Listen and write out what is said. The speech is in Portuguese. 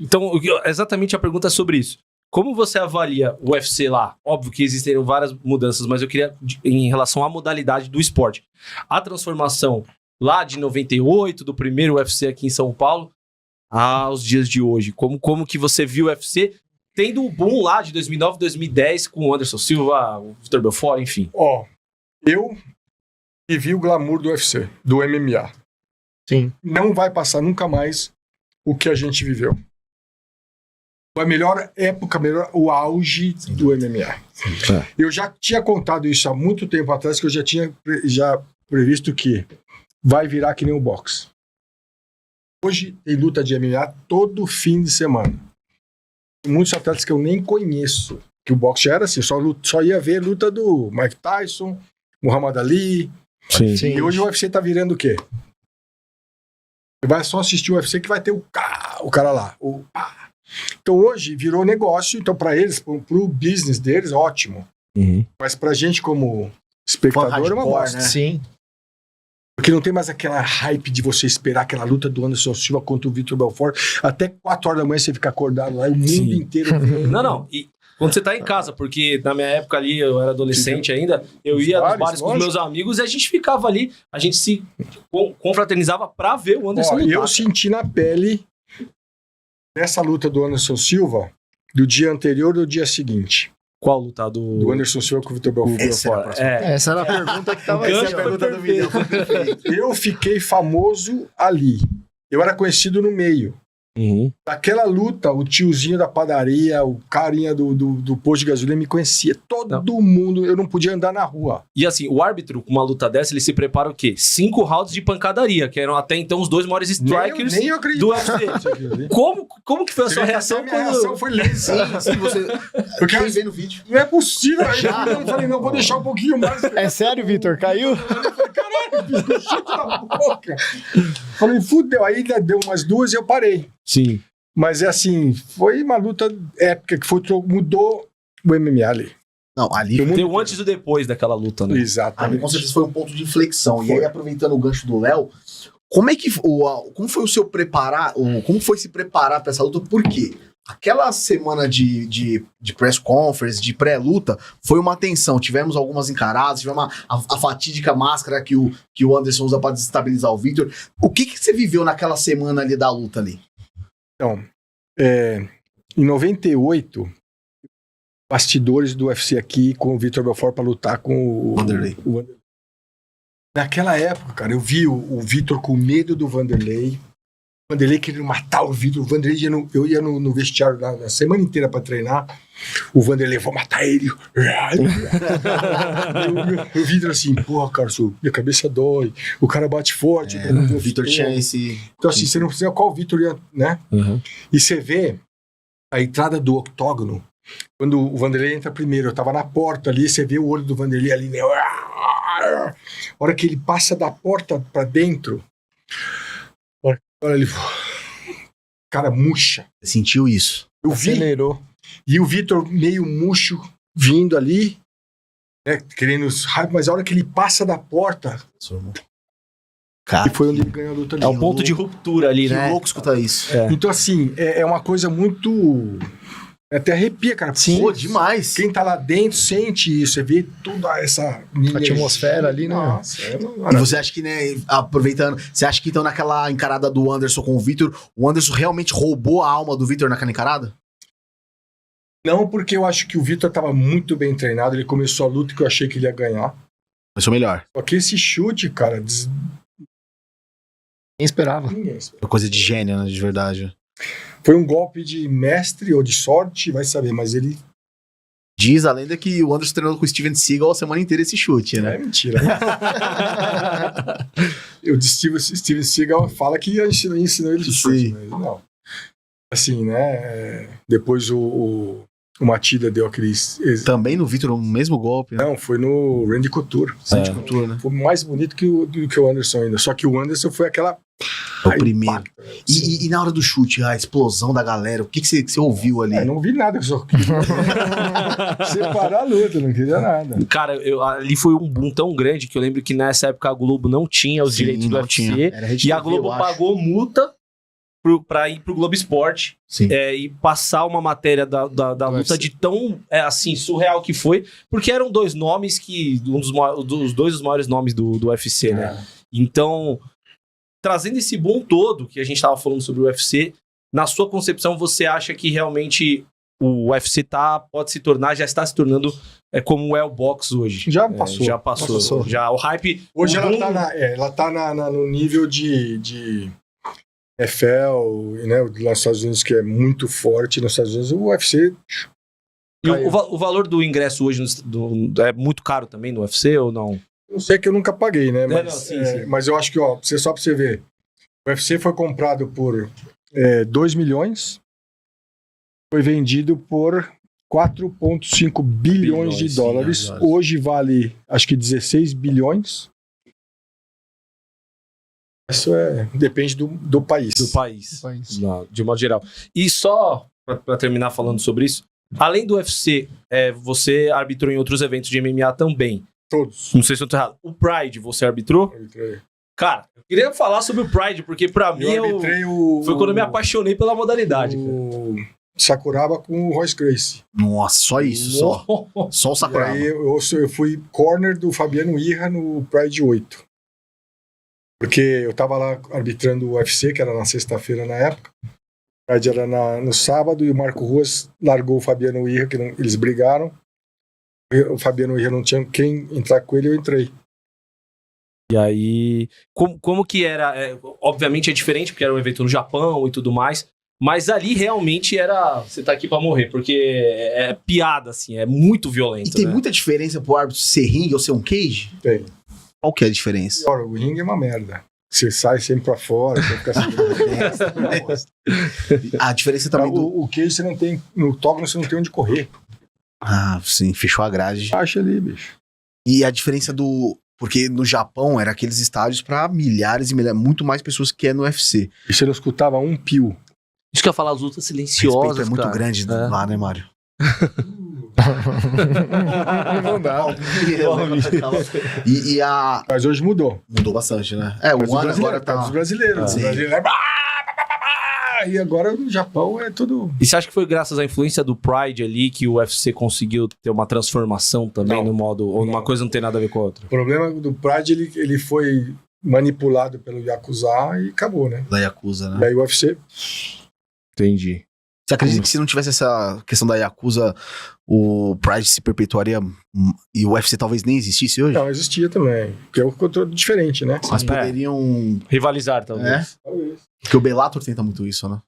Então, exatamente a pergunta é sobre isso. Como você avalia o UFC lá? Óbvio que existem várias mudanças, mas eu queria, em relação à modalidade do esporte. A transformação lá de 98, do primeiro UFC aqui em São Paulo, aos dias de hoje. Como que você viu o UFC tendo o boom lá de 2009, 2010, com o Anderson Silva, o Vitor Belfort, enfim. Eu vivi o glamour do UFC, do MMA. Sim. Não vai passar nunca mais o que a gente viveu. Foi a melhor época, o auge do MMA. Eu já tinha contado isso há muito tempo atrás, que eu já tinha previsto que vai virar que nem o boxe. Hoje tem luta de MMA todo fim de semana. Muitos atletas que eu nem conheço, que o boxe já era assim, só ia ver luta do Mike Tyson, Muhammad Ali. Sim. E hoje o UFC tá virando o quê? Você vai só assistir o UFC que vai ter o cara lá. Então hoje virou negócio, então para eles, pro business deles, ótimo. Mas pra gente como espectador é uma bosta. Né? Sim. Porque não tem mais aquela hype de você esperar aquela luta do Anderson Silva contra o Vitor Belfort. Até 4 horas da manhã você fica acordado lá e o mundo inteiro vendo. Não. E quando você tá em casa, porque na minha época ali, eu era adolescente ainda, eu ia nos bares com os meus amigos e a gente ficava ali, a gente se confraternizava pra ver o Anderson lutar. E eu senti na pele nessa luta do Anderson Silva do dia anterior do dia seguinte. Qual luta do Anderson Silva com o Vitor Belfort? Essa era a pergunta que tava aí. Essa é a pergunta do vídeo. Eu fiquei famoso ali. Eu era conhecido no meio. Daquela luta, o tiozinho da padaria, o carinha do posto de gasolina me conhecia. Todo mundo, eu não podia andar na rua. E assim, o árbitro, com uma luta dessa, ele se prepara o quê? 5 rounds de pancadaria, que eram até então os 2 maiores strikers nem eu acredito. do UFC. Como que foi a sua reação? Minha reação foi laser. Sim, você... Eu quero ver no vídeo. Não é possível. Aí eu falei, não, vou deixar um pouquinho mais. É sério, Vitor? Caiu? Eu falei, caralho, biscoito na boca. Falei, fudeu. Aí deu umas 2 e eu parei. Sim. Mas é assim, foi uma luta épica que mudou o MMA ali. Não, ali tem o antes e o depois daquela luta, né? Exatamente. Ali com certeza foi um ponto de inflexão. E aí, aproveitando o gancho do Léo, como foi o seu preparar, como foi se preparar para essa luta? Por quê? Aquela semana de press conference, de pré-luta, foi uma tensão. Tivemos algumas encaradas, tivemos a fatídica máscara que o Anderson usa para desestabilizar o Vitor. O que você viveu naquela semana ali da luta ali? Então, em 98, bastidores do UFC aqui com o Vitor Belfort para lutar com o Vanderlei. Naquela época, cara, eu vi o Vitor com medo do Vanderlei. O Vanderlei querendo matar o Vitor. O Vanderlei eu ia no vestiário na semana inteira para treinar. O Vanderlei, vou matar ele. O Vitor assim, porra, cara, minha cabeça dói. O cara bate forte. O Vitor tinha esse... Então assim, você não precisa qual Vitor ia, né? E você vê a entrada do octógono. Quando o Vanderlei entra primeiro, eu tava na porta ali, você vê o olho do Vanderlei ali, né? A hora que ele passa da porta pra dentro, olha ele, cara, murcha. Você sentiu isso? Eu vi. Acelerou. E o Vitor meio murcho vindo ali, né, querendo raiva, mas a hora que ele passa da porta, cara, e foi onde ele ganhou a luta ali. É um ponto de ruptura ali, né? Que louco escutar isso. Então assim, é uma coisa muito... Até arrepia, cara. Sim, pô, demais. Quem tá lá dentro sente isso. Você vê toda essa atmosfera ali, né? Nossa, e você acha que, né, aproveitando, você acha que então naquela encarada do Anderson com o Vitor, o Anderson realmente roubou a alma do Vitor naquela encarada? Não, porque eu acho que o Vitor tava muito bem treinado. Ele começou a luta que eu achei que ele ia ganhar. Começou melhor. Só que esse chute, cara... Ninguém esperava. Uma coisa de gênio, né, de verdade. Foi um golpe de mestre ou de sorte, vai saber, mas ele... Diz a lenda que o Anderson treinou com o Steven Seagal a semana inteira esse chute, né? É mentira. O Steven Seagal fala que ensinou ele chute, mas não. Assim, né? Depois o Matida deu aquele... Também no Vitor, o mesmo golpe, né? Não, foi no Randy Couture. Couture, né? Foi mais bonito do que o Anderson ainda. Só que o Anderson foi aquela... O primeiro. E na hora do chute, a explosão da galera, o que você ouviu ali? Não vi nada, só separar a luta, não queria nada. Cara, ali foi um boom tão grande que eu lembro que nessa época a Globo não tinha os direitos do UFC. E a Globo pagou multa pra ir pro Globo Esporte Sim. e passar uma matéria da luta UFC. de tão, assim, surreal que foi, porque eram dois nomes que... dos dois maiores nomes do UFC, né? Então, trazendo esse boom todo que a gente tava falando sobre o UFC, na sua concepção, você acha que realmente o UFC pode se tornar, já está se tornando como é o boxe hoje? Já passou. Já passou. Já, o hype... Hoje o ela boom- tá no nível de NFL, né? Nos Estados Unidos, que é muito forte. Nos Estados Unidos, o UFC. E o valor do ingresso hoje é muito caro também no UFC ou não? Não sei, que eu nunca paguei, né? Mas, não, sim. mas eu acho que, só pra você ver, o UFC foi comprado por 2 milhões, foi vendido por 4,5 bilhões de dólares. Hoje vale, acho que 16 bilhões. Isso depende do país. Do país. Não, de modo geral. E só pra terminar falando sobre isso, além do UFC, você arbitrou em outros eventos de MMA também. Todos. Não sei se eu tô errado. O Pride, você arbitrou? Arbitrei. Cara, eu queria falar sobre o Pride, porque pra mim Eu arbitrei foi quando eu me apaixonei pela modalidade. o Sakuraba com o Royce Gracie. Nossa, só isso, só. Só o E Sakuraba. aí eu fui corner do Fabiano Irra no Pride 8. Porque eu tava lá arbitrando o UFC, que era na sexta-feira na época. O Pride era no sábado e o Marco Ruas largou o Fabiano Irra, que eles brigaram. O Fabiano Irra não tinha quem entrar com ele, eu entrei. E aí, como que era? Obviamente é diferente, porque era um evento no Japão e tudo mais. Mas ali realmente você tá aqui pra morrer, porque é piada, assim, é muito violento. E tem né? muita diferença pro árbitro ser ringue ou ser um cage? Tem. Qual que é a diferença? Ora, o ringue é uma merda. Você sai sempre pra fora, você fica assim. A diferença também do... O cage você não tem. No octógono você não tem onde correr. Ah, sim, fechou a grade. Acha ali, bicho. E a diferença do... Porque no Japão era aqueles estádios pra milhares e milhares, muito mais pessoas que é no UFC. E você não escutava um pio. Isso que eu ia falar, as lutas O silenciosas, respeito é muito cara. grande lá, né, Mário? Não dá. E a... Mas hoje mudou. Mudou bastante, né? Mas o ano agora tá... Os brasileiros. Sim. Os brasileiros. E agora no Japão é tudo. E você acha que foi graças à influência do Pride ali que o UFC conseguiu ter uma transformação também Não. no modo... Ou uma coisa não tem nada a ver com a outra? O problema do Pride, ele foi manipulado pelo Yakuza e acabou, né? Da Yakuza, né? E aí o UFC. Entendi. Você acredita que se não tivesse essa questão da Yakuza, o Pride se perpetuaria e o UFC talvez nem existisse hoje? Não, existia também. Que é um controle diferente, né? Mas poderiam... Rivalizar, talvez. Talvez. Porque o Bellator tenta muito isso, né?